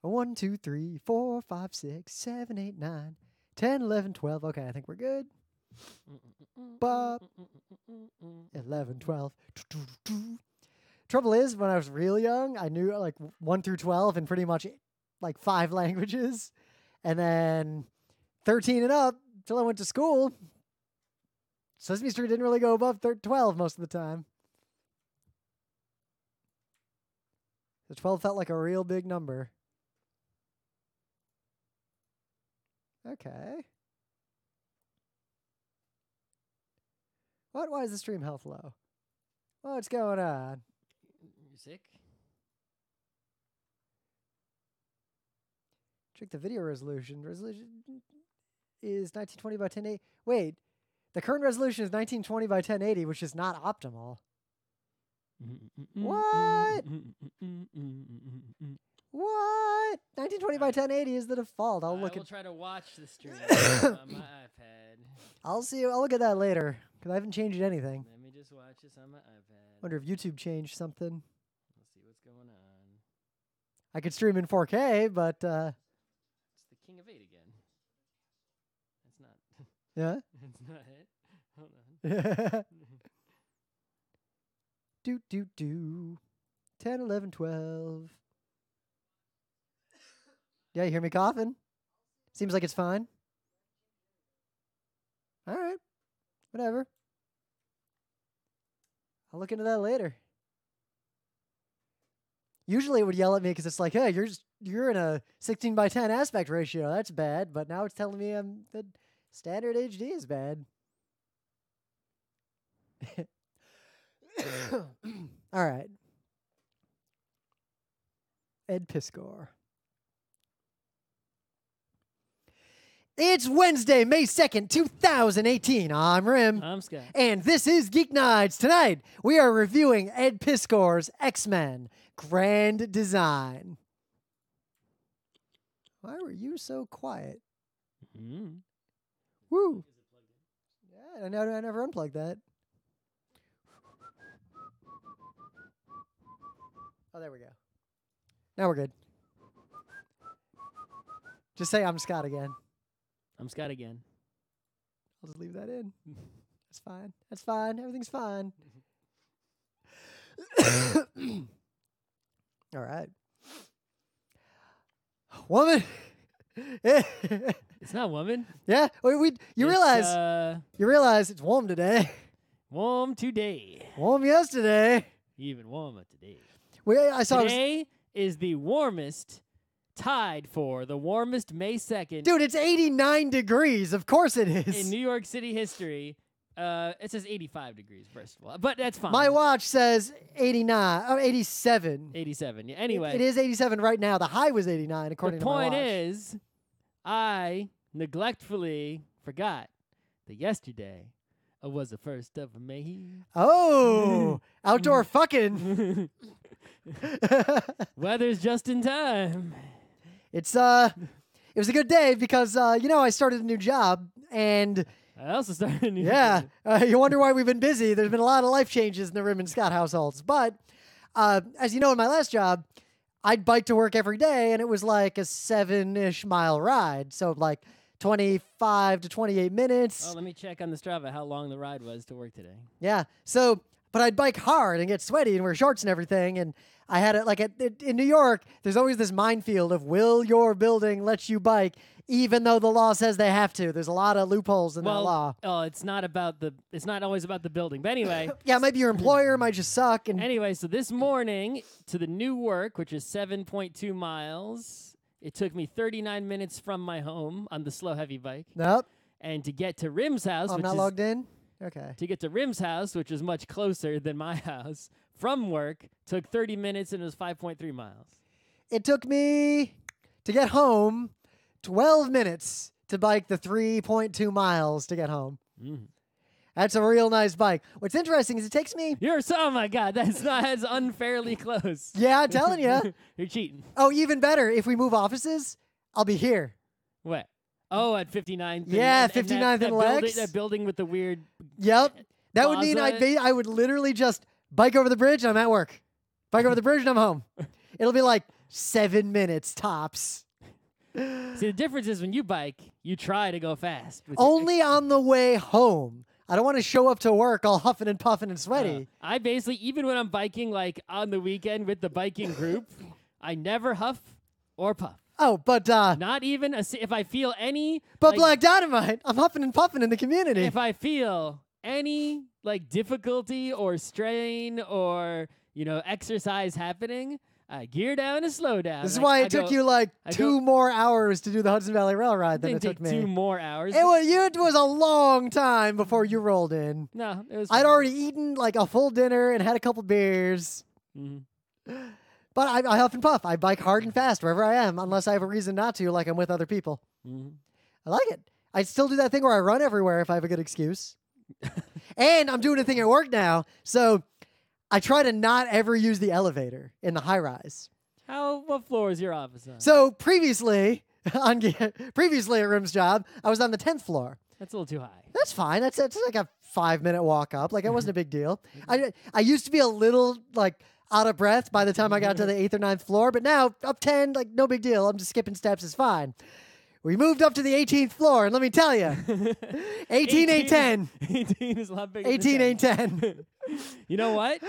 1, 2, 3, 4, 5, 6, 7, 8, 9, 10, 11, 12. Okay, I think we're good. 11, 12. Trouble is, when I was real young, I knew like 1 through 12 in pretty much like 5 languages. And then 13 and up, till I went to school, Sesame Street didn't really go above 12 most of the time. So 12 felt like a real big number. Okay. What? Why is the stream health low? What's going on? You sick? Check the video resolution. Resolution is 1920 by 1080. Wait, the current resolution is 1920 by 1080, which is not optimal. What? What? 1920 by 1080 is the default. I'll look I will at. try to watch the stream on my iPad. I'll see. I'll look at that later because I haven't changed anything. Let me just watch this on my iPad. Wonder if YouTube changed something. Let's see what's going on. I could stream in 4K, but It's the King of 8 again. That's not. yeah. That's not it. Hold on. do. 10, 11, 12. Yeah, you hear me coughing? Seems like it's fine. All right. Whatever. I'll look into that later. Usually it would yell at me because it's like, hey, you're in a 16 by 10 aspect ratio. That's bad. But now it's telling me the standard HD is bad. All right. Ed Piskor. It's Wednesday, May 2nd, 2018. I'm Rim. I'm Scott. And this is GeekNights. Tonight, we are reviewing Ed Piskor's X-Men Grand Design. Why were you so quiet? Mm. Woo. Yeah, I never unplugged that. Oh, there we go. Now we're good. Just say I'm Scott again. I'm Scott again. I'll just leave that in. That's fine. That's fine. Everything's fine. All right. Woman. It's not woman. Yeah. You realize it's warm today. Warm today. Warm yesterday. Even warmer today. Today is the warmest, tied for the warmest May 2nd. Dude, it's 89 degrees. Of course it is. In New York City history. It says 85 degrees, first of all. But that's fine. My watch says 89. Oh, 87. 87. Yeah. Anyway. It is 87 right now. The high was 89, according to my watch. The point is, I neglectfully forgot that yesterday was the 1st of May. Oh, outdoor fucking. Weather's just in time. It was a good day because, I started a new job and... I also started a new job. You wonder why we've been busy. There's been a lot of life changes in the Rim and Scott households. But, as you know, in my last job, I'd bike to work every day and it was like a 7-ish mile ride. So like 25 to 28 minutes. Oh, let me check on the Strava how long the ride was to work today. Yeah. So, but I'd bike hard and get sweaty and wear shorts and everything. And I had it in New York, there's always this minefield of will your building let you bike, even though the law says they have to. There's a lot of loopholes in that law. Oh, it's not always about the building. But anyway. Yeah, it might be your employer, might just suck. And anyway, so this morning to the new work, which is 7.2 miles, it took me 39 minutes from my home on the slow heavy bike. Nope. And to get to Rim's house, I'm not logged in? Okay. To get to Rim's house, which is much closer than my house, from work, took 30 minutes and it was 5.3 miles. It took me to get home 12 minutes to bike the 3.2 miles to get home. Mm. That's a real nice bike. What's interesting is it takes me... Oh my God, that's unfairly close. Yeah, I'm telling you. You're cheating. Oh, even better. If we move offices, I'll be here. What? Oh, at 59th. Yeah, 59th and Lex. That building with the weird... Yep. That plaza. would mean I would literally just bike over the bridge and I'm at work. Bike over the bridge and I'm home. It'll be like 7 minutes tops. See, the difference is when you bike, you try to go fast. Only on the way home. I don't want to show up to work all huffing and puffing and sweaty. I basically, even when I'm biking like on the weekend with the biking group, I never huff or puff. Oh, but Not even if I feel any. But like, Black Dynamite, I'm huffing and puffing in the community. If I feel any like difficulty or strain or exercise happening, I gear down and slow down. This is why it took you like 2 more hours to do the Hudson Valley Rail ride than it took me. 2 more hours. It was a long time before you rolled in. No, it was. I'd already eaten like a full dinner and had a couple beers. Mm-hmm. But I huff and puff. I bike hard and fast wherever I am, unless I have a reason not to, like I'm with other people. Mm-hmm. I like it. I still do that thing where I run everywhere if I have a good excuse. And I'm doing a thing at work now, so I try to not ever use the elevator in the high rise. What floor is your office on? So previously at Rim's job, I was on the 10th floor. That's a little too high. That's fine. That's like a 5-minute walk up. Like it wasn't a big deal. I used to be a little like out of breath by the time I got to the 8th or 9th floor, but now up 10, like no big deal. I'm just skipping steps. It's fine. We moved up to the 18th floor, and let me tell you, 18 ain't 10. 18 is a lot bigger. 18 than ain't 10. You know what?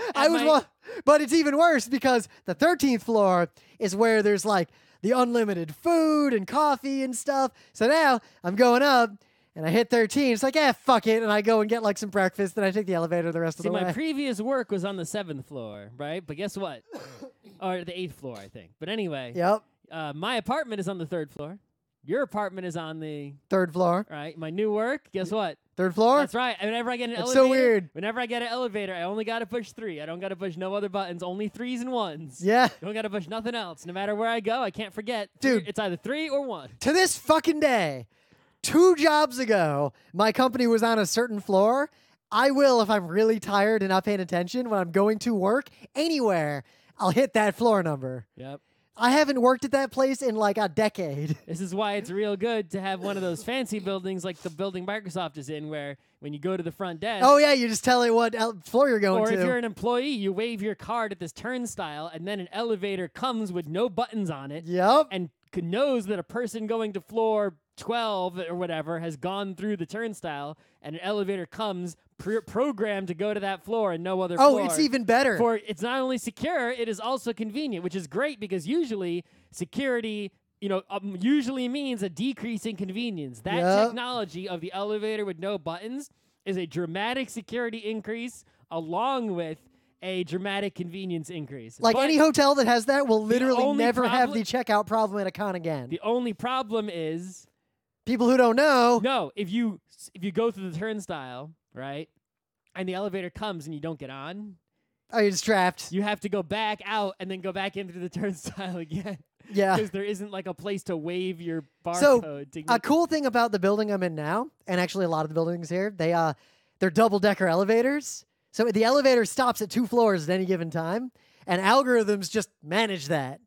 But it's even worse because the 13th floor is where there's like the unlimited food and coffee and stuff. So now I'm going up and I hit 13. It's like, fuck it. And I go and get like some breakfast. Then I take the elevator the rest of the way. My previous work was on the 7th floor, right? But guess what? Or the 8th floor, I think. But anyway. Yep. My apartment is on the 3rd floor. Your apartment is on the 3rd floor. Right. My new work, guess what? 3rd floor? That's right. Whenever I get an That's elevator. so weird. Whenever I get an elevator, I only got to push 3. I don't got to push no other buttons, only 3s and 1s. Yeah. Don't got to push nothing else. No matter where I go, I can't forget. Dude. It's either 3 or 1. To this fucking day, 2 jobs ago, my company was on a certain floor. I will, if I'm really tired and not paying attention, when I'm going to work, anywhere, I'll hit that floor number. Yep. I haven't worked at that place in like a decade. This is why it's real good to have one of those fancy buildings like the building Microsoft is in, where when you go to the front desk. Oh, yeah, you just tell it what floor you're going to. Or if you're an employee, you wave your card at this turnstile, and then an elevator comes with no buttons on it. Yep. And knows that a person going to floor 12 or whatever has gone through the turnstile, and an elevator comes programmed to go to that floor and no other floor. Oh, it's even better. For it's not only secure, it is also convenient, which is great because usually security, usually means a decrease in convenience. That technology of the elevator with no buttons is a dramatic security increase along with a dramatic convenience increase. Like but any hotel that has that will literally never have problem- the checkout problem at a con again. The only problem is People who don't know. no, if you go through the turnstile, right, and the elevator comes and you don't get on, Oh, you're just trapped. you have to go back out and then go back into the turnstile again. Yeah. Because there isn't like a place to wave your So, barcode. to A get cool thing about the building I'm in now, and actually a lot of the buildings here, they're double-decker elevators. So the elevator stops at 2 floors at any given time, and algorithms just manage that.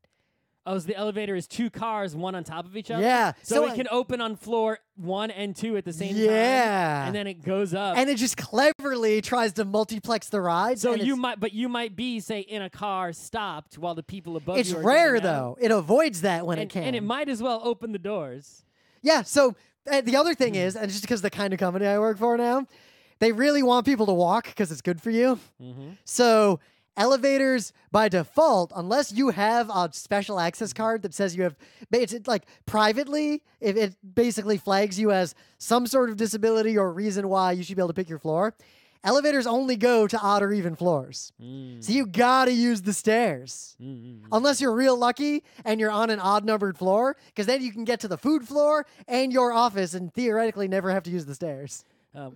Oh, so the elevator is 2 cars, one on top of each other? Yeah. So it can open on floor 1 and 2 at the same time. Yeah. And then it goes up. And it just cleverly tries to multiplex the rides. So and you might be, say, in a car stopped while the people above it's you are rare, getting though. out. It avoids that when it And, can. and it might as well open the doors. Yeah, so the other thing is, and just because the kind of company I work for now, they really want people to walk because it's good for you. Mm-hmm. So elevators, by default, unless you have a special access card that says you have, it's like privately, if it basically flags you as some sort of disability or reason why you should be able to pick your floor, elevators only go to odd or even floors. So you gotta use the stairs. Unless you're real lucky and you're on an odd numbered floor, because then you can get to the food floor and your office and theoretically never have to use the stairs.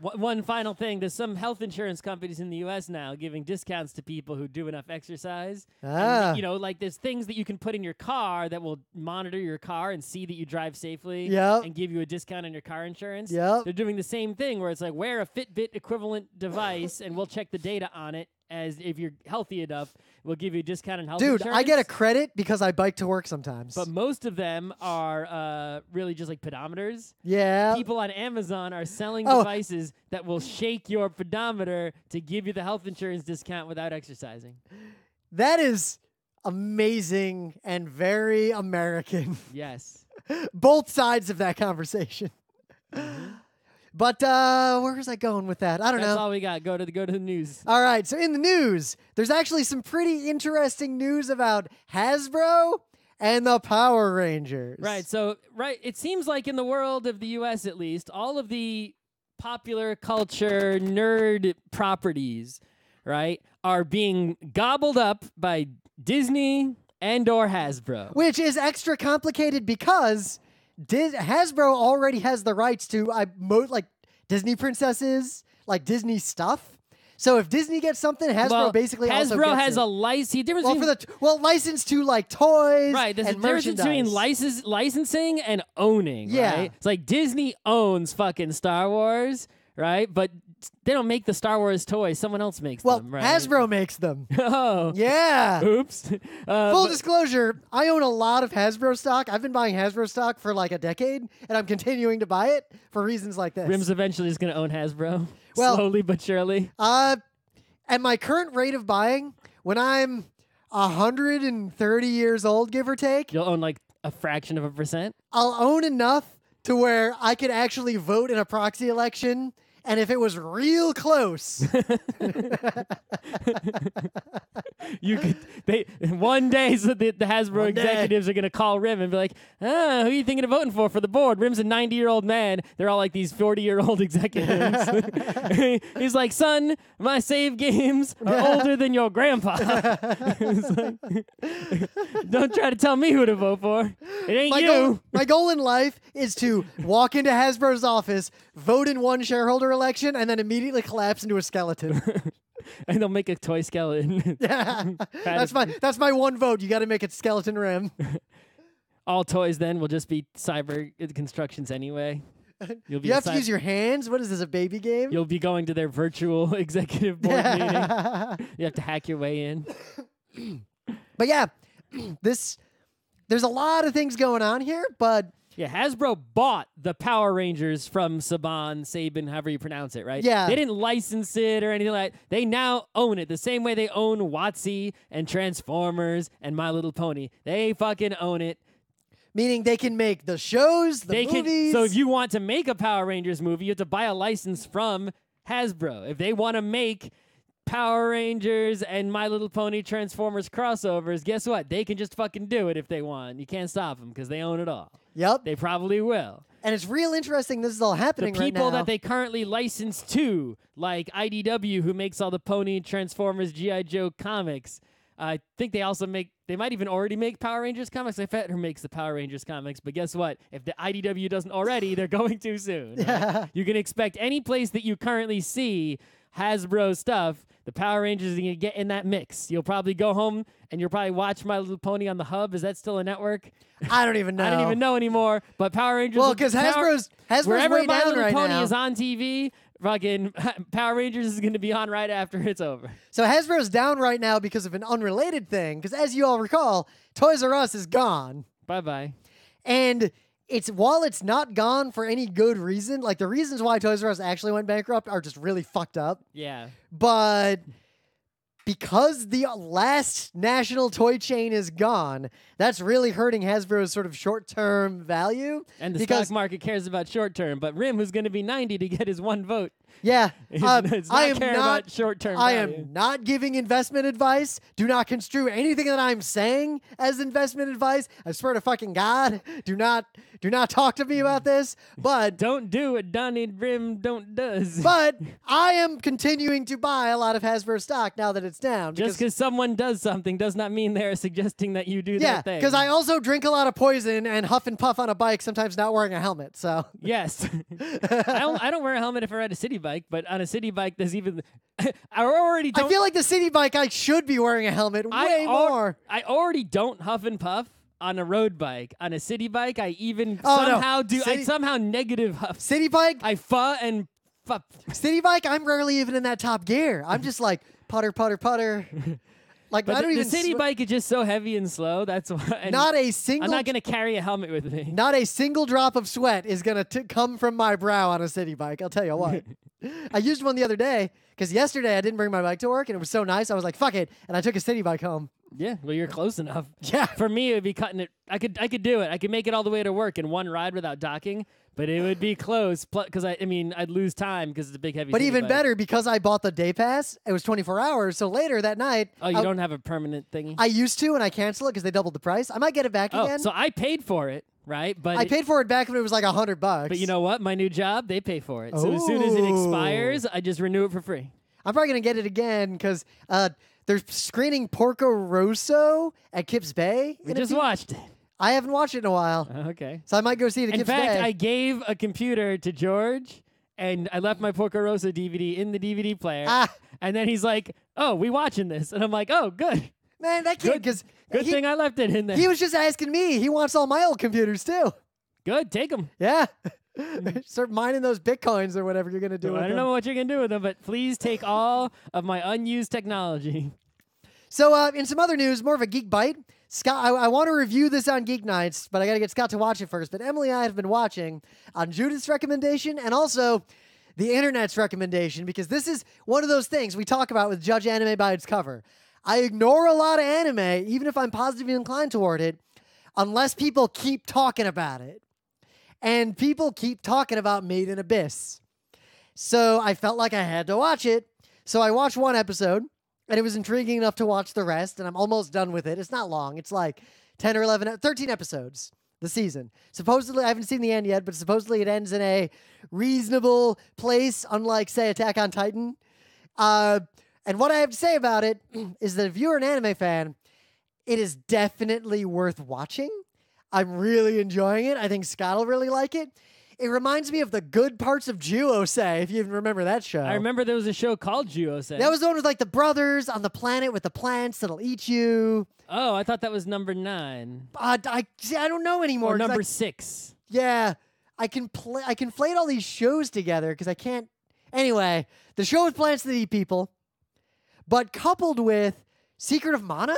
One final thing, there's some health insurance companies in the U.S. now giving discounts to people who do enough exercise. And, like there's things that you can put in your car that will monitor your car and see that you drive safely and give you a discount on your car insurance. Yep. They're doing the same thing where it's like wear a Fitbit equivalent device and we'll check the data on it. As if you're healthy enough, we'll give you a discount on health insurance. Dude, I get a credit because I bike to work sometimes. But most of them are really just like pedometers. Yeah. People on Amazon are selling devices that will shake your pedometer to give you the health insurance discount without exercising. That is amazing and very American. Yes. Both sides of that conversation. But where was I going with that? I don't know. That's all we got. Go to the news. All right, so in the news, there's actually some pretty interesting news about Hasbro and the Power Rangers. Right. So, it seems like in the world of the U.S. at least, all of the popular culture nerd properties, right, are being gobbled up by Disney and or Hasbro. Which is extra complicated because Hasbro already has the rights to like Disney princesses, like Disney stuff. So if Disney gets something, Hasbro basically also gets has it. a license. License to like toys, right? There's and a difference between licensing and owning. Yeah, right? It's like Disney owns fucking Star Wars, right? But they don't make the Star Wars toys. Someone else makes them, right? Hasbro makes them. Oh. Yeah. Oops. Full disclosure, I own a lot of Hasbro stock. I've been buying Hasbro stock for like a decade, and I'm continuing to buy it for reasons like this. Rim's eventually is going to own Hasbro. Well, slowly but surely. At my current rate of buying, when I'm 130 years old, give or take, You'll own like a fraction of a percent? I'll own enough to where I could actually vote in a proxy election. And if it was real close, one day the Hasbro executives are gonna call Rim and be like, who are you thinking of voting for the board? Rim's a 90-year-old man. They're all like these 40-year-old executives. He's like, son, my save games are older than your grandpa. Like, don't try to tell me who to vote for. It ain't you. My goal in life is to walk into Hasbro's office, vote in one shareholder election, and then immediately collapse into a skeleton. And they'll make a toy skeleton. Yeah, that's my one vote. You got to make it skeleton Rim. All toys then will just be cyber constructions anyway. You have to use your hands? What is this, a baby game? You'll be going to their virtual executive board meeting. You have to hack your way in. But yeah, there's a lot of things going on here, but... Yeah, Hasbro bought the Power Rangers from Saban, however you pronounce it, right? Yeah. They didn't license it or anything like that. They now own it the same way they own WotC and Transformers and My Little Pony. They fucking own it. Meaning they can make the shows, the movies. So if you want to make a Power Rangers movie, you have to buy a license from Hasbro. If they want to make Power Rangers and My Little Pony Transformers crossovers, guess what? They can just fucking do it if they want. You can't stop them because they own it all. Yep. They probably will. And it's real interesting this is all happening right now. The people that they currently license to, like IDW, who makes all the Pony Transformers G.I. Joe comics, I think they might even already make Power Rangers comics. I forget who makes the Power Rangers comics, but guess what? If the IDW doesn't already, they're going to soon. Right? You can expect any place that you currently see Hasbro stuff, the Power Rangers are going to get in that mix. You'll probably go home and you'll probably watch My Little Pony on the Hub. Is that still a network? I don't even know. I don't even know anymore. But Power Rangers... Well, because Hasbro's wherever way My down Little right Pony now. is on TV, fucking Power Rangers is going to be on right after it's over. So Hasbro's down right now because of an unrelated thing. Because as you all recall, Toys R Us is gone. Bye-bye. And... while it's not gone for any good reason, like the reasons why Toys R Us actually went bankrupt are just really fucked up. Yeah. But because the last national toy chain is gone, that's really hurting Hasbro's sort of short-term value. And the stock market cares about short-term, but Rim, who's going to be 90 to get his one vote, yeah, it's about short-term I value. am not giving investment advice. Do not construe anything that I'm saying as investment advice. I swear to fucking God, do not talk to me about this. But don't do what Donnie Rim don't does. But I am continuing to buy a lot of Hasbro stock now that it's down. Just because someone does something does not mean they're suggesting that you do that thing. Yeah, because I also drink a lot of poison and huff and puff on a bike, sometimes not wearing a helmet. So yes, I don't wear a helmet if I ride a city bike, but on a city bike, there's even I feel like the city bike I should be wearing a helmet way more. I already don't huff and puff on a road bike. On a city bike, I even I somehow negative huff. City bike, I fuh and fuff. City bike, I'm rarely even in that top gear. I'm just like putter, putter, putter. Like but I don't the even. The city bike is just so heavy and slow. That's why. Not a single. I'm not gonna carry a helmet with me. Not a single drop of sweat is gonna come from my brow on a city bike. I'll tell you what. I used one the other day because yesterday I didn't bring my bike to work and it was so nice. I was like, fuck it, and I took a city bike home. Yeah, well, you're close enough. Yeah. For me, it would be cutting it. I could do it. I could make it all the way to work in one ride without docking, but it would be close because I mean, I'd lose time because it's a big, heavy. But city even bike. better, because I bought the day pass, it was 24 hours. So later that night, Oh, you don't have a permanent thingy? I used to, and I canceled it because they doubled the price. I might get it back again. So I paid for it, right? But I paid for it back when it was like $100. But you know what? My new job, they pay for it. So as soon as it expires, I just renew it for free. I'm probably going to get it again because they're screening Porco Rosso at Kips Bay. We just watched it. I haven't watched it in a while. Okay. So I might go see it at In Kips fact, Bay. I gave a computer to George, and I left my Porco Rosso DVD in the DVD player. And then he's like, "Oh, we watching this?" And I'm like, "Oh, good." Man, that kid, because Good thing I left it in there. he was just asking me. He wants all my old computers too. Good, take them. Yeah. Start mining those Bitcoins or whatever you're going to do with I don't them. know what you're going to do with them, but please take all of my unused technology. So in some other news, more of a geek bite. Scott, I want to review this on GeekNights, but I got to get Scott to watch it first. But Emily and I have been watching on Judith's recommendation and also the internet's recommendation, because this is one of those things we talk about with Judge Anime by its cover. I ignore a lot of anime, even if I'm positively inclined toward it, unless people keep talking about it. And people keep talking about Made in Abyss. So I felt like I had to watch it. So I watched one episode, and it was intriguing enough to watch the rest, and I'm almost done with it. It's not long. It's like 10 or 11, 13 episodes, the season. Supposedly, I haven't seen the end yet, but supposedly it ends in a reasonable place, unlike, say, Attack on Titan. And what I have to say about it is that if you're an anime fan, it is definitely worth watching. I'm really enjoying it. I think Scott will really like it. It reminds me of the good parts of Juosei, if you even remember that show. I remember there was a show called Juosei. That was the one with like the brothers on the planet with the plants that'll eat you. Oh, I thought that was number 9. I don't know anymore. Or 'cause number 6. Yeah, I conflate all these shows together because I can't. Anyway, the show with plants that eat people, but coupled with Secret of Mana.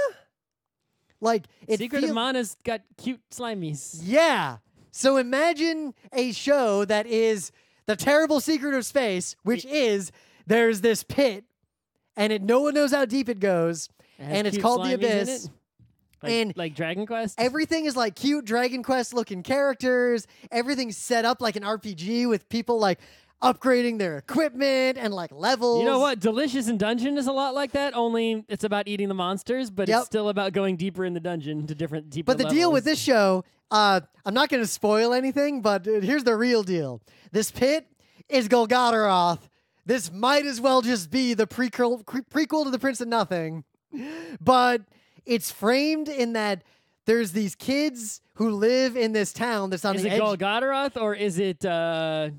Like Secret of Mana's got cute slimies. Yeah. So imagine a show that is the terrible secret of space, which is there's this pit, and no one knows how deep it goes, and it's called the Abyss. Like Dragon Quest? Everything is like cute Dragon Quest looking characters. Everything's set up like an RPG with people like upgrading their equipment and like levels. You know what? Delicious in Dungeon is a lot like that, only it's about eating the monsters, but it's still about going deeper in the dungeon to deeper But the levels. deal with this show, I'm not going to spoil anything, but here's the real deal. This pit is Golgotharoth. This might as well just be the prequel to The Prince of Nothing. But it's framed in that there's these kids who live in this town that's on is the it edge. Golgotharoth or is it place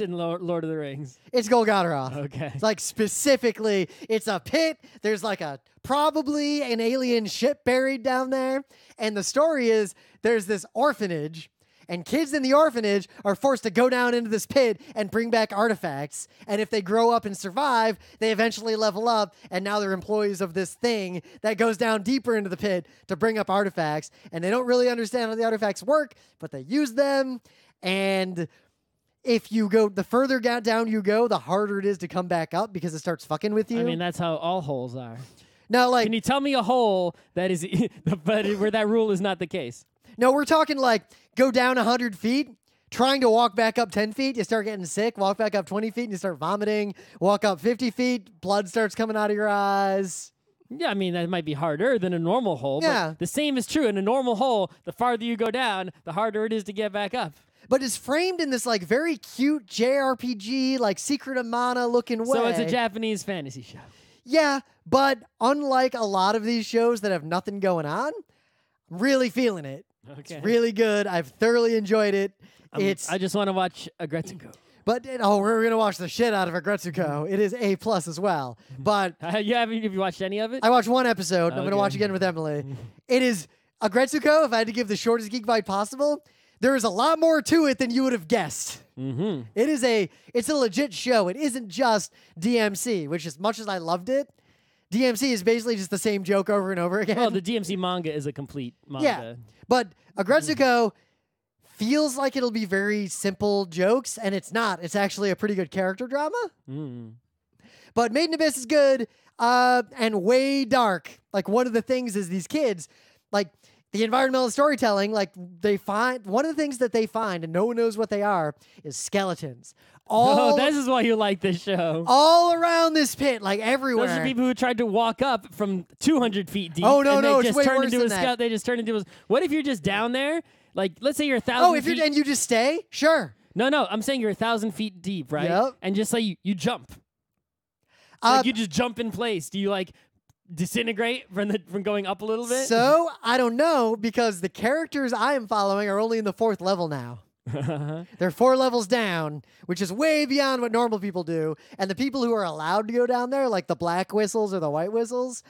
in Lord of the Rings? It's Golgotharoth. Okay. It's like specifically, it's a pit. There's like probably an alien ship buried down there. And the story is there's this orphanage, and kids in the orphanage are forced to go down into this pit and bring back artifacts. And if they grow up and survive, they eventually level up, and now they're employees of this thing that goes down deeper into the pit to bring up artifacts. And they don't really understand how the artifacts work, but they use them. And if you go, the further down you go, the harder it is to come back up because it starts fucking with you. I mean, that's how all holes are. No, like, can you tell me a hole that is where that rule is not the case? No, we're talking like go down 100 feet, trying to walk back up 10 feet, you start getting sick. Walk back up 20 feet, and you start vomiting. Walk up 50 feet, blood starts coming out of your eyes. Yeah, I mean, that might be harder than a normal hole. Yeah. But the same is true. In a normal hole, the farther you go down, the harder it is to get back up. But it's framed in this like very cute JRPG, like Secret of Mana looking way. So it's a Japanese fantasy show. Yeah, but unlike a lot of these shows that have nothing going on, I'm really feeling it. Okay. It's really good. I've thoroughly enjoyed it. I just want to watch Agretsuko. But we're gonna watch the shit out of Agretsuko. It is A+ as well. But Have you watched any of it? I watched one episode. I'm gonna Okay. watch again with Emily. It is Agretsuko. If I had to give the shortest geek bite possible, there is a lot more to it than you would have guessed. Mm-hmm. It's a legit show. It isn't just DMC, which as much as I loved it, DMC is basically just the same joke over and over again. Well, the DMC manga is a complete manga. Yeah, but Agretsuko feels like it'll be very simple jokes, and it's not. It's actually a pretty good character drama. Mm. But Made in Abyss is good and way dark. Like, one of the things is these kids, like, the environmental storytelling, like, they find, one of the things that they find, and no one knows what they are, is skeletons. This is why you like this show. All around this pit, like, everywhere. Those are people who tried to walk up from 200 feet deep. Oh, no, and no, they it's just way turned worse into than a that. They just turned into a... What if you're just down there? Like, let's say you're 1,000 Oh, if feet... you're, and you just stay? Sure. No, I'm saying you're 1,000 feet deep, right? Yep. And just say you jump. Like, you just jump in place. Do you, like, disintegrate from going up a little bit? So, I don't know, because the characters I am following are only in the 4th level now. They're 4 levels down, which is way beyond what normal people do. And the people who are allowed to go down there, like the black whistles or the white whistles,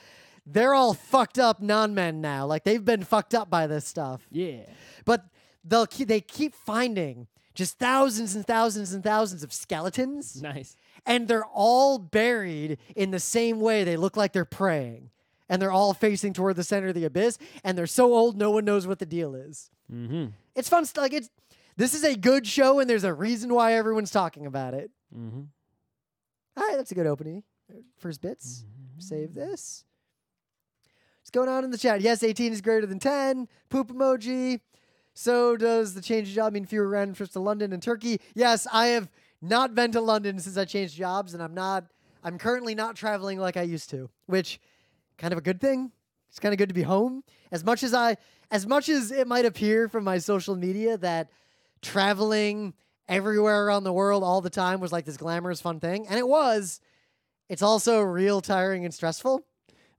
they're all fucked up non-men now. Like, they've been fucked up by this stuff. Yeah. But they keep finding just thousands and thousands and thousands of skeletons. Nice. And they're all buried in the same way. They look like they're praying. And they're all facing toward the center of the abyss. And they're so old, no one knows what the deal is. Mm-hmm. It's fun. This is a good show, and there's a reason why everyone's talking about it. Mm-hmm. All right, that's a good opening. First bits. Save this. What's going on in the chat? Yes, 18 is greater than 10. Poop emoji. So does the change of job mean fewer random trips to London and Turkey? Yes, I have not been to London since I changed jobs, and I'm currently not traveling like I used to, which kind of a good thing. It's kind of good to be home. As much as it might appear from my social media that traveling everywhere around the world all the time was like this glamorous fun thing, and it was, it's also real tiring and stressful.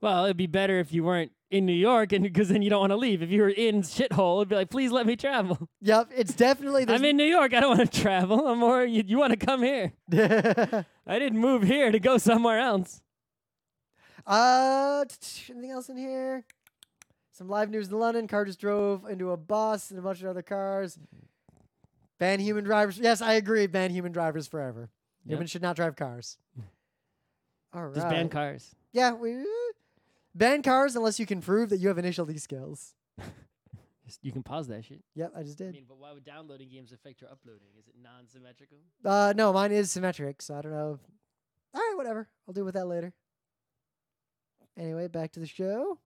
Well, it'd be better if you weren't in New York, and because then you don't want to leave. If you were in shithole, it'd be like, please let me travel. Yep, it's definitely... I'm in New York. I don't want to travel. I'm more, you want to come here. I didn't move here to go somewhere else. Anything else in here? Some live news in London. Car just drove into a bus and a bunch of other cars. Ban human drivers. Yes, I agree. Ban human drivers forever. Yep. Humans should not drive cars. All right. Just ban cars. Yeah, ban cars unless you can prove that you have initial D skills. You can pause that shit. Yep, I just did. I mean, but why would downloading games affect your uploading? Is it non-symmetrical? No, mine is symmetric, so I don't know. All right, whatever. I'll deal with that later. Anyway, back to the show.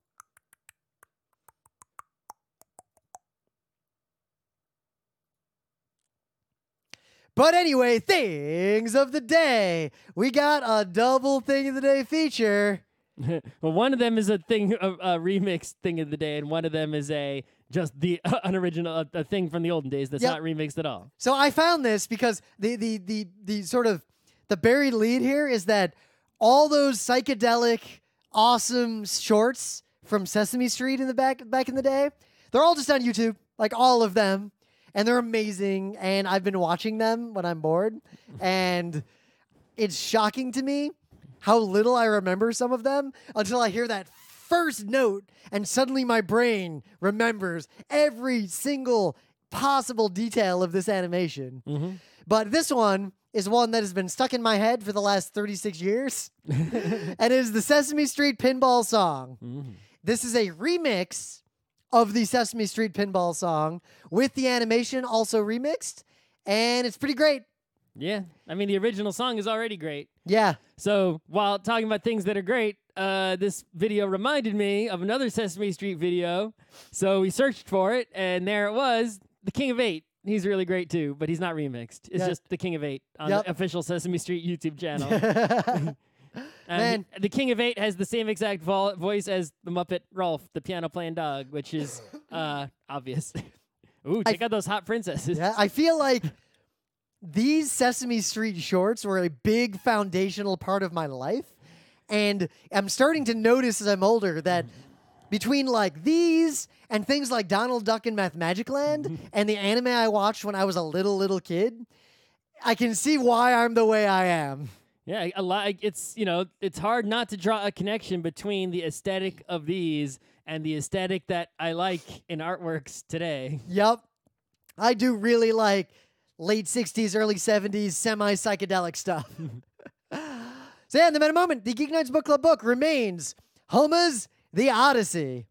But anyway, things of the day. We got a double thing of the day feature. Well, one of them is a remix thing of the day, and one of them is just the unoriginal a thing from the olden days that's not remixed at all. So I found this because the sort of the buried lead here is that all those psychedelic, awesome shorts from Sesame Street in the back in the day, they're all just on YouTube, like all of them. And they're amazing, and I've been watching them when I'm bored, and it's shocking to me how little I remember some of them until I hear that first note, and suddenly my brain remembers every single possible detail of this animation. Mm-hmm. But this one is one that has been stuck in my head for the last 36 years, and it is the Sesame Street Pinball song. Mm-hmm. This is a remix of the Sesame Street Pinball song with the animation also remixed, and it's pretty great. Yeah. I mean, the original song is already great. Yeah. So while talking about things that are great, this video reminded me of another Sesame Street video. So we searched for it, and there it was, The King of Eight. He's really great too, but he's not remixed. It's just The King of Eight on the official Sesame Street YouTube channel. And the King of Eight has the same exact voice as the Muppet Rolf, the piano-playing dog, which is obvious. Ooh, check out those hot princesses. Yeah, I feel like these Sesame Street shorts were a big foundational part of my life, and I'm starting to notice as I'm older that between like these and things like Donald Duck and Mathmagicland and the anime I watched when I was a little kid, I can see why I'm the way I am. Yeah, a lot. It's it's hard not to draw a connection between the aesthetic of these and the aesthetic that I like in artworks today. Yep, I do really like late 60s, early 70s semi-psychedelic stuff. So yeah, in the meta moment, the GeekNights Book Club book remains Homer's The Odyssey.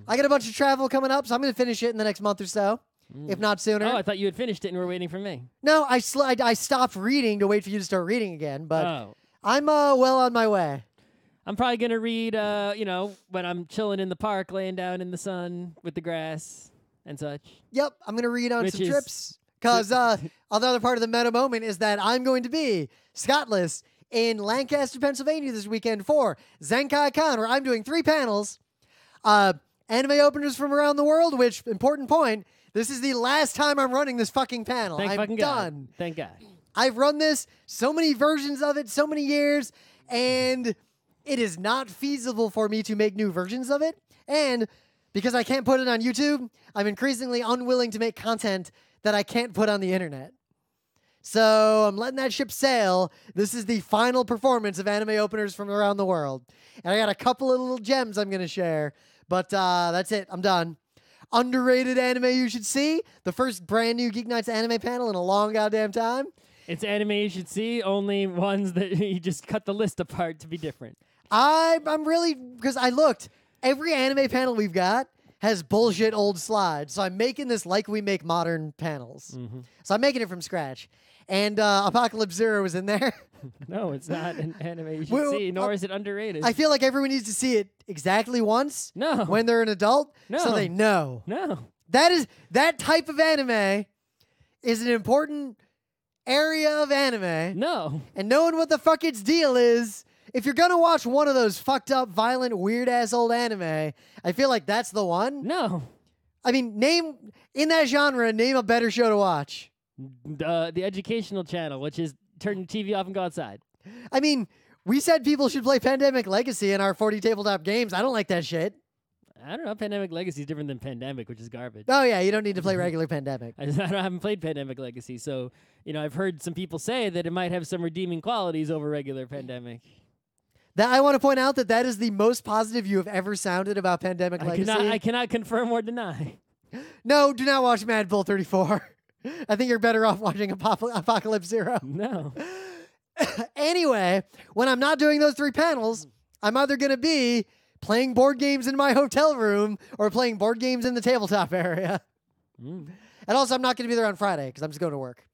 I got a bunch of travel coming up, so I'm going to finish it in the next month or so. If not sooner. Oh, I thought you had finished it and were waiting for me. No, I stopped reading to wait for you to start reading again, but I'm well on my way. I'm probably going to read, when I'm chilling in the park, laying down in the sun with the grass and such. Yep, I'm going to read on Which some is- trips. Because another part of the meta moment is that I'm going to be Scottless in Lancaster, Pennsylvania this weekend for Zenkaikon, where I'm doing 3 panels. Anime openers from around the world, which, important point, this is the last time I'm running this fucking panel. Thank I'm fucking done. God. Thank God. I've run this, so many versions of it, so many years, and it is not feasible for me to make new versions of it. And because I can't put it on YouTube, I'm increasingly unwilling to make content that I can't put on the internet. So I'm letting that ship sail. This is the final performance of anime openers from around the world. And I got a couple of little gems I'm going to share, but that's it. I'm done. Underrated anime you should see. The first brand new GeekNights anime panel in a long goddamn time. It's anime you should see, only ones that you just cut the list apart to be different. I'm really, because I looked, every anime panel we've got has bullshit old slides. So I'm making this like we make modern panels. Mm-hmm. So I'm making it from scratch. And Apocalypse Zero is in there. No, it's not an anime you should Well, see, nor is it underrated. I feel like everyone needs to see it exactly once No. when they're an adult so No. they know. No. That type of anime is an important area of anime. No. And knowing what the fuck its deal is, if you're gonna watch one of those fucked up, violent, weird-ass old anime, I feel like that's the one. No. I mean, in that genre, name a better show to watch. The educational channel, which is turn your TV off and go outside. I mean, we said people should play Pandemic Legacy in our 40 tabletop games. I don't like that shit. I don't know. Pandemic Legacy is different than Pandemic, which is garbage. Oh, yeah, you don't need to play regular Pandemic. I haven't played Pandemic Legacy, so I've heard some people say that it might have some redeeming qualities over regular Pandemic. I want to point out that is the most positive you have ever sounded about Pandemic Legacy. I cannot confirm or deny. No, do not watch Mad Bull 34. I think you're better off watching Apocalypse Zero. No. Anyway, when I'm not doing those 3 panels, I'm either going to be playing board games in my hotel room or playing board games in the tabletop area. Mm. And also, I'm not going to be there on Friday because I'm just going to work.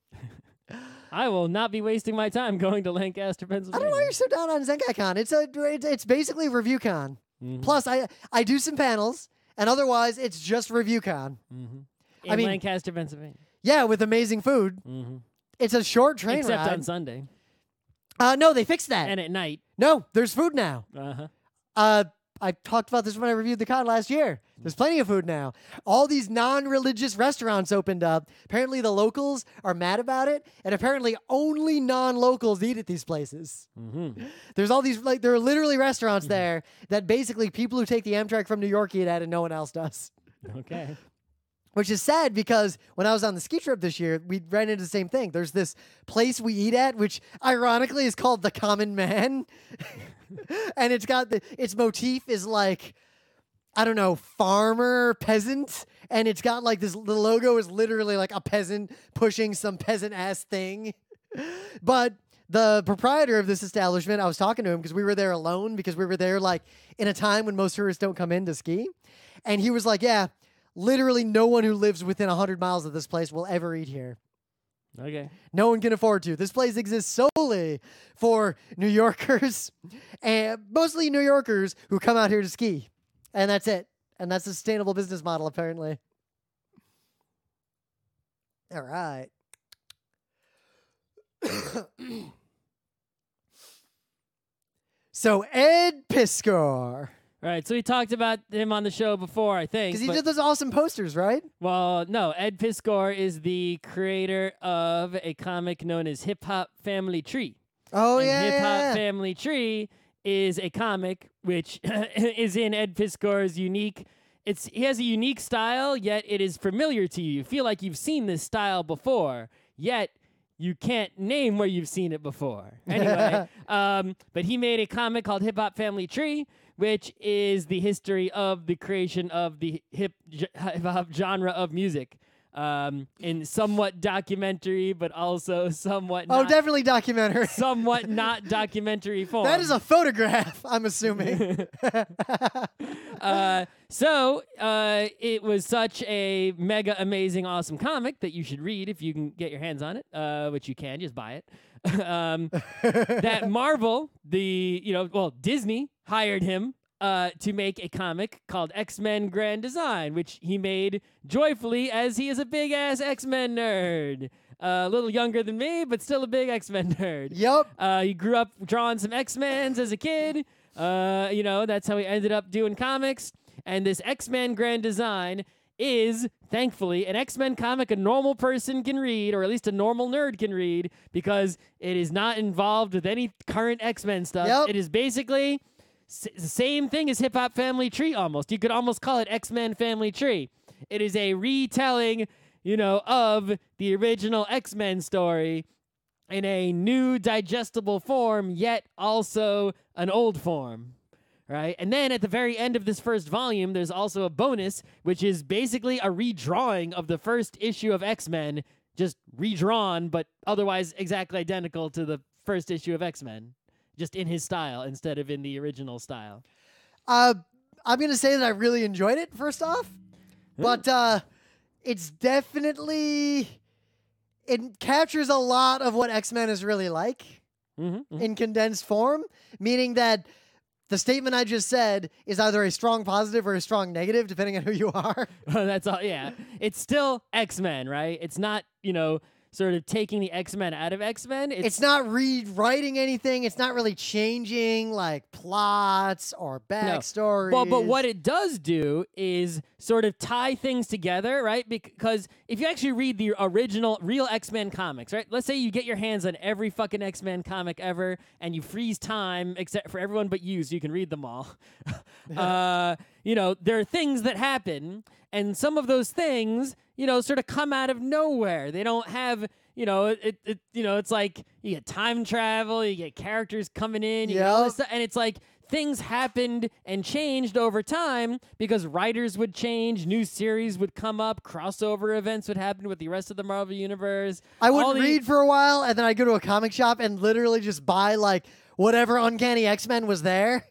I will not be wasting my time going to Lancaster, I Pennsylvania. don't know why you're so down on Zenkaikon. It's basically ReviewCon. Mhm. Plus, I do some panels, and otherwise, it's just ReviewCon. Mhm. I In mean- Lancaster, Pennsylvania. Yeah, with amazing food. Mm-hmm. It's a short train Except ride. on Sunday No, they fixed that. and at night. No, there's food now. Uh-huh. I talked about this when I reviewed the con last year. There's plenty of food now. All these non-religious restaurants opened up. Apparently the locals are mad about it, and apparently only non-locals eat at these places. Mm-hmm. There's all these, there are literally restaurants there that basically people who take the Amtrak from New York eat at and no one else does. Okay. Which is sad because when I was on the ski trip this year, we ran into the same thing. There's this place we eat at, which ironically is called The Common Man. And it's got its motif is like, I don't know, farmer, peasant. And it's got like the logo is literally like a peasant pushing some peasant ass thing. But the proprietor of this establishment, I was talking to him because we were there alone because we were there like in a time when most tourists don't come in to ski. And he was like, yeah, literally no one who lives within 100 miles of this place will ever eat here. Okay. No one can afford to. This place exists solely for New Yorkers, and mostly New Yorkers who come out here to ski. And that's it. And that's a sustainable business model, apparently. All right. So, Ed Piskor. All right, so we talked about him on the show before, I think. Because he but- did those awesome posters, right? Well, no, Ed Piskor is the creator of a comic known as Hip Hop Family Tree. Oh, And yeah. Hip Hop yeah. Family Tree is a comic which is in Ed Piskor's unique. He has a unique style, yet it is familiar to you. You feel like you've seen this style before, yet you can't name where you've seen it before. Anyway, but he made a comic called Hip Hop Family Tree, which is the history of the creation of the hip hop genre of music. in somewhat documentary, but also somewhat not, definitely documentary. somewhat not documentary form. That is a photograph, I'm assuming. So it was such a mega amazing awesome comic that you should read if you can get your hands on it, which you can, just buy it. That Marvel, Disney hired him to make a comic called X-Men Grand Design, which he made joyfully as he is a big-ass X-Men nerd. A little younger than me, but still a big X-Men nerd. Yep. He grew up drawing some X-Mens as a kid. That's how he ended up doing comics. And this X-Men Grand Design is, thankfully, an X-Men comic a normal person can read, or at least a normal nerd can read, because it is not involved with any current X-Men stuff. Yep. It is basically the same thing as Hip Hop Family Tree almost. You could almost call it X-Men Family Tree. It is a retelling, of the original X-Men story in a new digestible form, yet also an old form. Right? And then at the very end of this first volume, there's also a bonus, which is basically a redrawing of the first issue of X-Men, just redrawn, but otherwise exactly identical to the first issue of X-Men, just in his style instead of in the original style. I'm going to say that I really enjoyed it, first off. But it's definitely... It captures a lot of what X-Men is really like in condensed form, meaning that the statement I just said is either a strong positive or a strong negative, depending on who you are. That's all, yeah. It's still X-Men, right? It's not, sort of taking the X-Men out of X-Men. It's not rewriting anything. It's not really changing, like, plots or backstories. No. But what it does do is sort of tie things together, right? Because if you actually read the original, real X-Men comics, right? Let's say you get your hands on every fucking X-Men comic ever, and you freeze time, except for everyone but you, so you can read them all. There are things that happen, and some of those things, sort of come out of nowhere. They don't have, it's like you get time travel, you get characters coming in, you get all this stuff, and it's like things happened and changed over time because writers would change, new series would come up, crossover events would happen with the rest of the Marvel Universe. I would read for a while, and then I'd go to a comic shop and literally just buy, like, whatever Uncanny X-Men was there.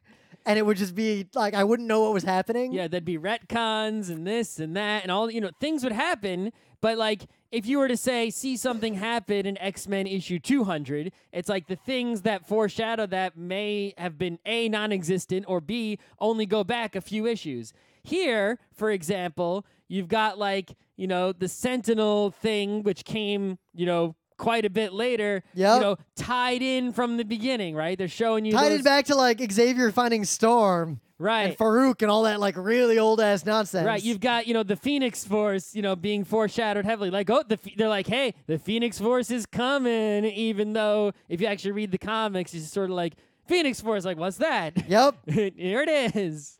And it would just be, like, I wouldn't know what was happening. Yeah, there'd be retcons and this and that and all, things would happen. But, like, if you were to see something happen in X-Men issue 200, it's like the things that foreshadow that may have been A, non-existent, or B, only go back a few issues. Here, for example, you've got, like, the Sentinel thing, which came, quite a bit later, tied in from the beginning, right? They're showing you tied it back to, like, Xavier finding Storm, right? And Farouk and all that, like, really old ass nonsense, right? You've got the Phoenix Force, being foreshadowed heavily. Like, they're like, hey, the Phoenix Force is coming, even though if you actually read the comics, it's sort of like Phoenix Force, like, what's that? Yep, here it is.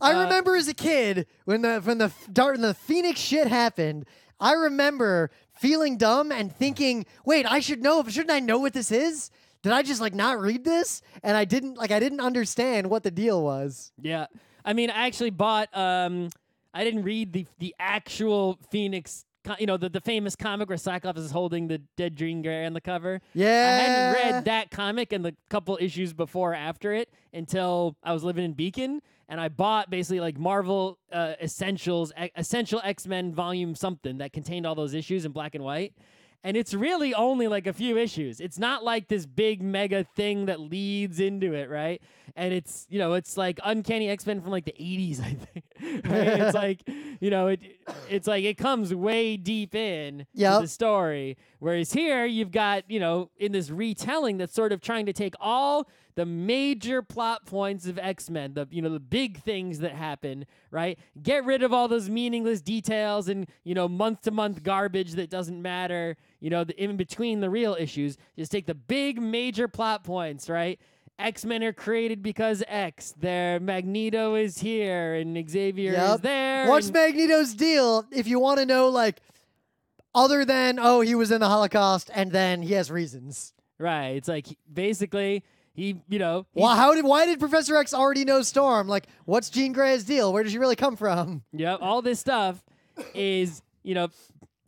I remember as a kid when the Phoenix shit happened. I remember feeling dumb and thinking, wait, shouldn't I know what this is? Did I just, like, not read this? And I didn't understand what the deal was. Yeah. I mean, I actually bought, I didn't read the actual Phoenix, the famous comic where Cyclops is holding the dead Jean Grey on the cover. Yeah. I hadn't read that comic and the couple issues before or after it until I was living in Beacon. And I bought basically like Marvel Essential X-Men volume something that contained all those issues in black and white. And it's really only like a few issues. It's not like this big mega thing that leads into it, right? And it's, it's like Uncanny X-Men from like the 80s, I think. Right? It's like, it's like it comes way deep in to the story. Whereas here you've got, in this retelling that's sort of trying to take all the major plot points of X-Men, the big things that happen, right? Get rid of all those meaningless details and, month-to-month garbage that doesn't matter, in between the real issues. Just take the big major plot points, right? X-Men are created because X. Their Magneto is here and Xavier is there. What's Magneto's deal if you want to know, like, other than, he was in the Holocaust and then he has reasons. Right. It's like, basically... Why did Professor X already know Storm? Like, what's Jean Grey's deal? Where did she really come from? Yep, all this stuff is,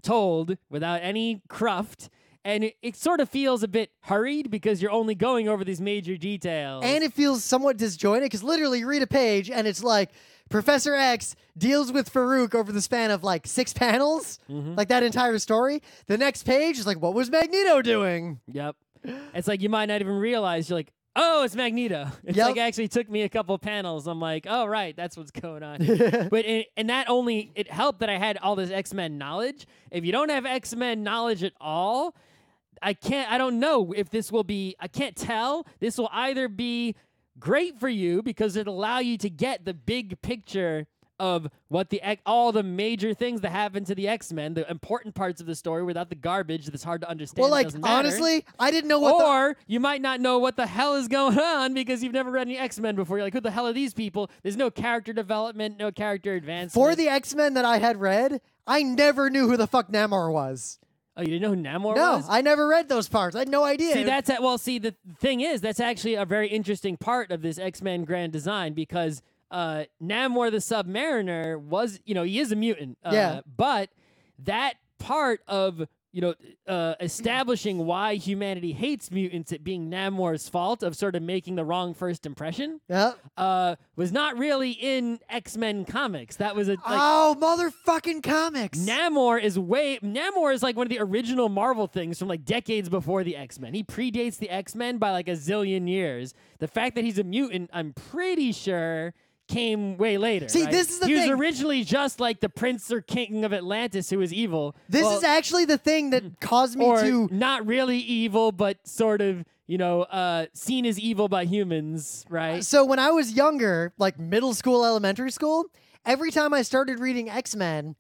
told without any cruft. And it sort of feels a bit hurried because you're only going over these major details. And it feels somewhat disjointed because literally you read a page and it's like Professor X deals with Farouk over the span of like 6 panels, like that entire story. The next page is like, what was Magneto doing? Yep. It's like you might not even realize. You're like, oh, it's Magneto. It's like actually took me a couple panels. I'm like, oh, right, that's what's going on. But and that only, it helped that I had all this X-Men knowledge. If you don't have X-Men knowledge at all, I don't know if this will be, I can't tell. This will either be great for you because it'll allow you to get the big picture of what all the major things that happen to the X-Men, the important parts of the story without the garbage that's hard to understand. Well, like, doesn't matter. honestly, I didn't know what Or you might not know what the hell is going on because you've never read any X-Men before. You're like, who the hell are these people? There's no character development, no character advancement. For the X-Men that I had read, I never knew who the fuck Namor was. Oh, you didn't know who Namor was? No, I never read those parts. I had no idea. See, the thing is, that's actually a very interesting part of this X-Men grand design because Namor the Submariner was, he is a mutant. But that part of, establishing why humanity hates mutants, it being Namor's fault of sort of making the wrong first impression, was not really in X-Men comics. That was motherfucking comics. Namor is like one of the original Marvel things from like decades before the X-Men. He predates the X-Men by like a zillion years. The fact that he's a mutant, I'm pretty sure, came way later. See, right? this is the thing. He was originally just like the prince or king of Atlantis who was evil. This is actually the thing that caused me to... not really evil, but sort of, seen as evil by humans, right? So when I was younger, like middle school, elementary school, every time I started reading X-Men,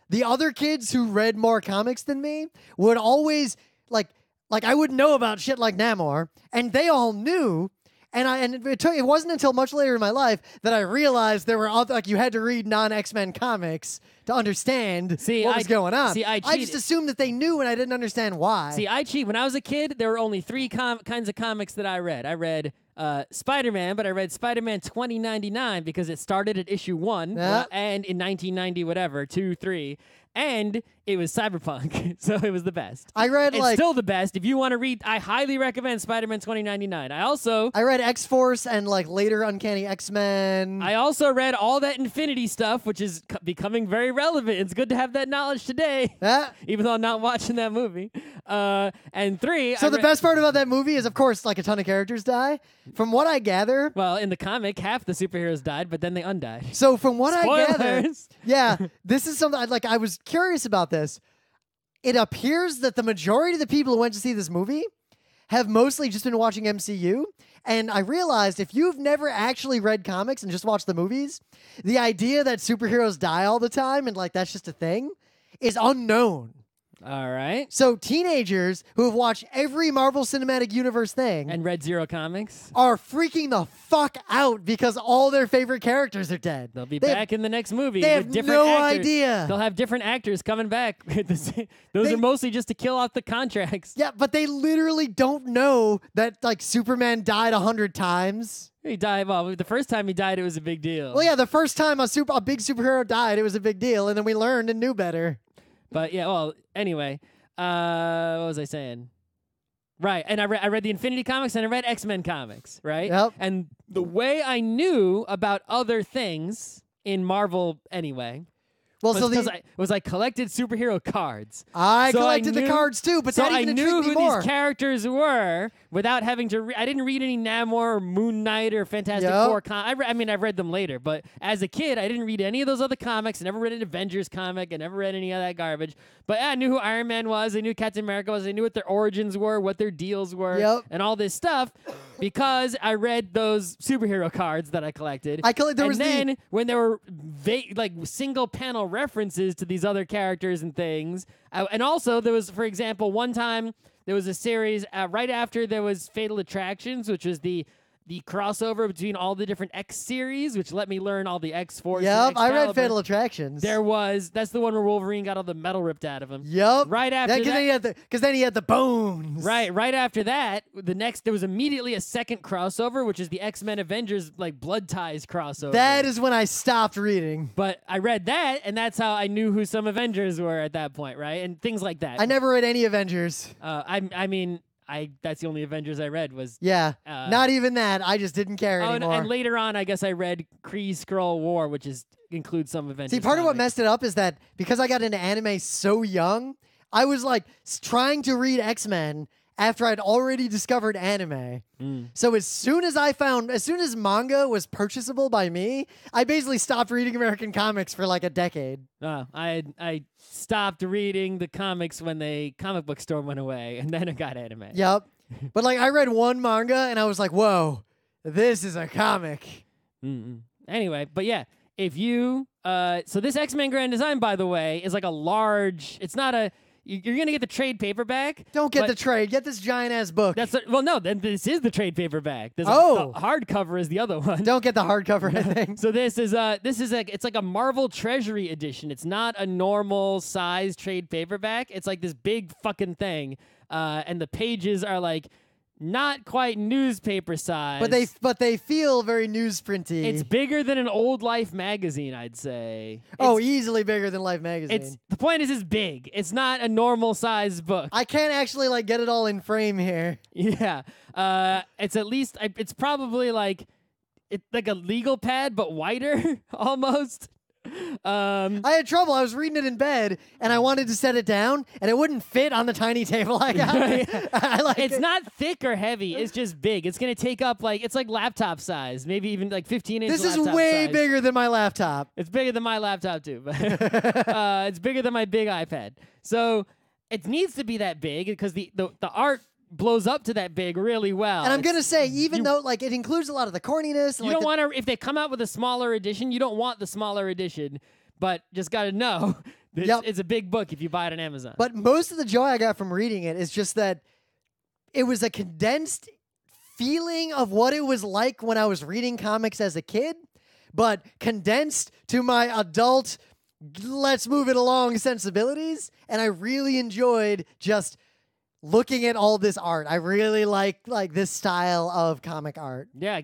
the other kids who read more comics than me would always, like I would know about shit like Namor, and they all knew... And it wasn't until much later in my life that I realized there were you had to read non-X-Men comics to understand what was going on. See, I just assumed that they knew and I didn't understand why. See, I cheat. When I was a kid, there were only 3 kinds of comics that I read. I read Spider-Man, but I read Spider-Man 2099 because it started at issue 1 and in 1990 whatever, 2, 3. And it was Cyberpunk, so it was the best. It's still the best. If you want to read, I highly recommend Spider-Man 2099. I read X-Force and later Uncanny X-Men. I also read all that Infinity stuff, which is becoming very relevant. It's good to have that knowledge today, even though I'm not watching that movie. And 3. So the best part about that movie is, of course, a ton of characters die. From what I gather, well, in the comic, half the superheroes died, but then they undied. So from what Spoilers. I gather, this is something I was curious about this. It appears that the majority of the people who went to see this movie have mostly just been watching MCU. And I realized if you've never actually read comics and just watched the movies, the idea that superheroes die all the time and that's just a thing is unknown. All right. So teenagers who have watched every Marvel Cinematic Universe thing and read 0 comics are freaking the fuck out because all their favorite characters are dead. They'll be back in the next movie. They have different no actors. idea. They'll have different actors coming back. Those are mostly just to kill off the contracts. Yeah, but they literally don't know that Superman died 100 times. He died. Well, the first time he died, it was a big deal. Well, yeah, the first time a big superhero died, it was a big deal, and then we learned and knew better. But yeah, well, anyway, what was I saying? Right, and I read the Infinity comics and I read X-Men comics, right? Yep. And the way I knew about other things in Marvel anyway was I collected superhero cards. I collected the cards too, but that even intrigued me more. So I knew who these characters were without having to I didn't read any Namor or Moon Knight or Fantastic Four. I read them later, but as a kid, I didn't read any of those other comics. I never read an Avengers comic. I never read any of that garbage. But I knew who Iron Man was. I knew Captain America was. I knew what their origins were, what their deals were, and all this stuff because I read those superhero cards that I collected. When there were single panel references to these other characters and things, and also there was, for example, one time there was a series right after there was Fatal Attractions, which was the the crossover between all the different X series, which let me learn all the X Force. Yep, I read Fatal Attractions. That's the one where Wolverine got all the metal ripped out of him. Yep. Right after that, because then he had the bones. Right after that, there was immediately a second crossover, which is the X-Men Avengers like Blood Ties crossover. That is when I stopped reading. But I read that, and that's how I knew who some Avengers were at that point, right? And things like that. I never read any Avengers. That's the only Avengers I read was not even that. I just didn't care anymore. And later on, I guess I read Kree Skrull War, which includes some Avengers. See, part of what messed it up is that because I got into anime so young, I was like trying to read X-Men after I'd already discovered anime. So as soon as manga was purchasable by me, I basically stopped reading American comics for like a decade. I stopped reading the comics when the comic book store went away, and then I got anime. Yep. But like I read one manga and I was like, whoa, this is a comic. Anyway, but yeah, if you so this X-Men Grand Design, by the way, is like a large. It's not a. You're gonna get the trade paperback. Don't get the trade. Get this giant ass book. No. Then this is the trade paperback. The hardcover is the other one. Don't get the hardcover. I think. So this is it's like a Marvel Treasury edition. It's not a normal size trade paperback. It's like this big fucking thing, and the pages are like not quite newspaper size. But they feel very newsprinty. It's bigger than an old Life magazine, I'd say. Easily bigger than Life magazine. The point is, it's big. It's not a normal size book. I can't actually like get it all in frame here. Yeah. It's at least it's probably like it's like a legal pad but wider almost. I had trouble. I was reading it in bed, and I wanted to set it down, and it wouldn't fit on the tiny table I got. It's not thick or heavy. It's just big. It's gonna take up it's like laptop size, maybe even like 15-inch. This is way bigger than my laptop. It's bigger than my laptop too, but it's bigger than my big iPad. So it needs to be that big because the art blows up to that big really well. And I'm going to say, even though like it includes a lot of the corniness. And, you don't want to, if they come out with a smaller edition, you don't want the smaller edition, but just got to know it's a big book if you buy it on Amazon. But most of the joy I got from reading it is just that it was a condensed feeling of what it was like when I was reading comics as a kid, but condensed to my adult, let's move it along sensibilities. And I really enjoyed just looking at all this art. I really like this style of comic art. Yeah,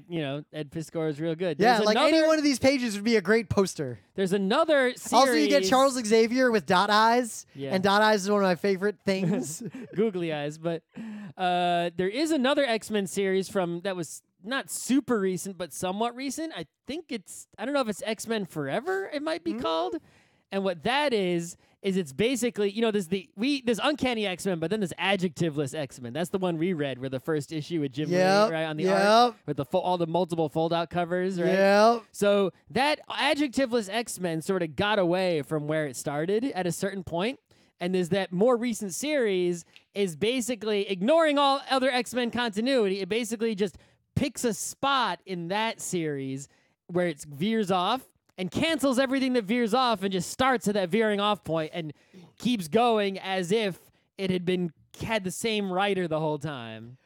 Ed Piskor is real good. Yeah, any one of these pages would be a great poster. There's another series. Also, you get Charles Xavier with dot eyes. Yeah. And dot eyes is one of my favorite things. Googly eyes. But there is another X-Men series that was not super recent, but somewhat recent. I don't know if it's X-Men Forever, it might be called. And what that is it's basically, there's Uncanny X-Men, but then there's Adjectiveless X-Men. That's the one we read, where the first issue with Jim Lee, right, on the art, with all the multiple fold-out covers, right? Yep. So that Adjectiveless X-Men sort of got away from where it started at a certain point, and there's that more recent series is basically ignoring all other X-Men continuity. It basically just picks a spot in that series where it veers off, and cancels everything that veers off and just starts at that veering off point and keeps going as if it had the same writer the whole time.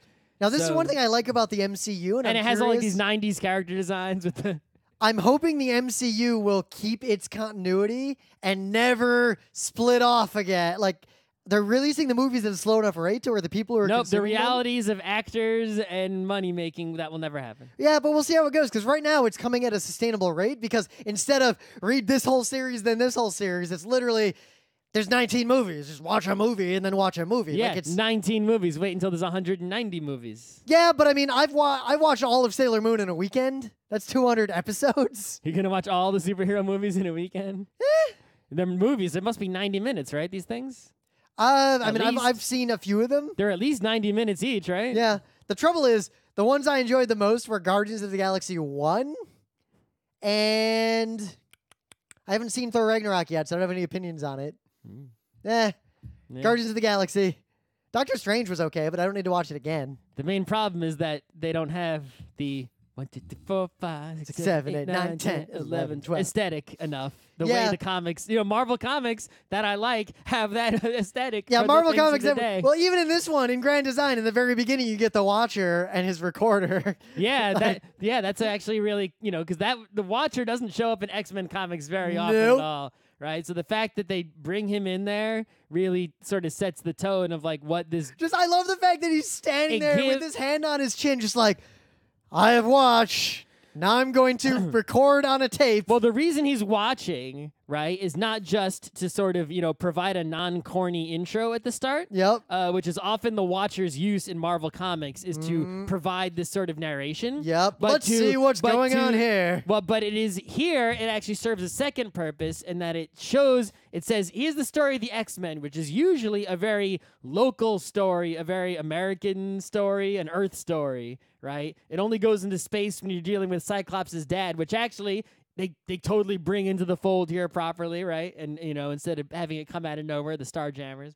Now, this is one thing I like about the MCU, and it has all like these 90s character designs with the. I'm hoping the MCU will keep its continuity and never split off again. Like, they're releasing the movies at a slow enough rate to where the people who are the realities of actors and money making, that will never happen. Yeah, but we'll see how it goes, because right now it's coming at a sustainable rate, because instead of read this whole series, then this whole series, it's literally, there's 19 movies. Just watch a movie and then watch a movie. Yeah, it's 19 movies. Wait until there's 190 movies. Yeah, but I mean, I watched all of Sailor Moon in a weekend. That's 200 episodes. You're going to watch all the superhero movies in a weekend? They're movies. There must be 90 minutes, right, these things? I've seen a few of them. They're at least 90 minutes each, right? Yeah. The trouble is, the ones I enjoyed the most were Guardians of the Galaxy 1, and I haven't seen Thor Ragnarok yet, so I don't have any opinions on it. Yeah. Guardians of the Galaxy. Doctor Strange was okay, but I don't need to watch it again. The main problem is that they don't have the 1, 2, 3, 4, 5, 6, 7, 8, 9, 10, 11, 12. Aesthetic enough. The Yeah. way the comics, Marvel comics that I like have that aesthetic. Yeah, for Marvel the things comics. of the day. Well, even in this one, in Grand Design, in the very beginning, you get the Watcher and his recorder. Yeah, that's actually really, because the Watcher doesn't show up in X-Men comics very often Nope. at all, right? So the fact that they bring him in there really sort of sets the tone of like what this. I love the fact that he's standing It there with his hand on his chin, just like, I have watched. Now I'm going to record on a tape. Well, the reason he's watching, right, is not just to sort of, provide a non-corny intro at the start. Yep. Which is often the Watcher's use in Marvel Comics is to provide this sort of narration. Yep. But Let's see what's going on here. Well, but it is here, it actually serves a second purpose in that it says, here's the story of the X-Men, which is usually a very local story, a very American story, an Earth story, right? It only goes into space when you're dealing with Cyclops' dad, which actually they totally bring into the fold here properly, right? And, instead of having it come out of nowhere, the Starjammers.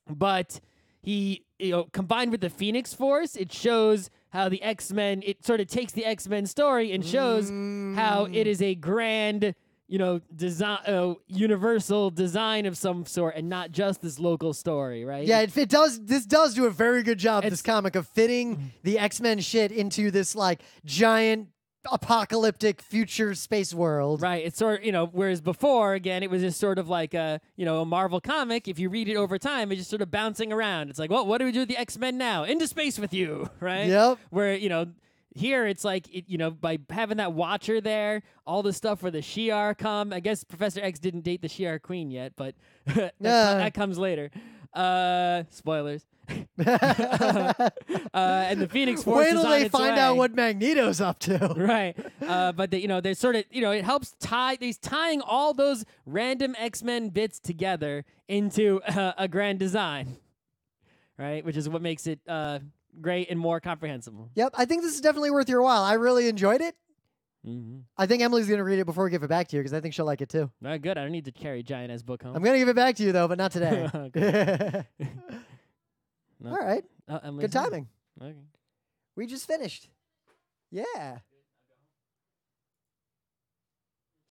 But he, combined with the Phoenix Force, it shows how the X-Men, it sort of takes the X-Men story and shows how it is a grand, design, universal design of some sort and not just this local story, right? Yeah, this does do a very good job, this comic, of fitting the X-Men shit into this, like, giant apocalyptic future space world. Right. It's sort of, whereas before, again, it was just sort of like a Marvel comic. If you read it over time, it's just sort of bouncing around. It's like, well, what do we do with the X-Men now? Into space with you, right? Yep. Where, here it's like, by having that Watcher there, all the stuff where the Shi'ar come. I guess Professor X didn't date the Shi'ar Queen yet, but that comes later. Spoilers. And the Phoenix Force Wait is till on they its find way. out what Magneto's up to. Right. But they sort of, it helps he's tying all those random X-Men bits together into a grand design, right? Which is what makes it great and more comprehensible. Yep, I think this is definitely worth your while. I really enjoyed it. Mm-hmm. I think Emily's going to read it before we give it back to you because I think she'll like it too. All right, good. I don't need to carry a giant-ass book home. I'm going to give it back to you though, but not today. No. All right. Oh, Good timing. Okay. We just finished. Yeah.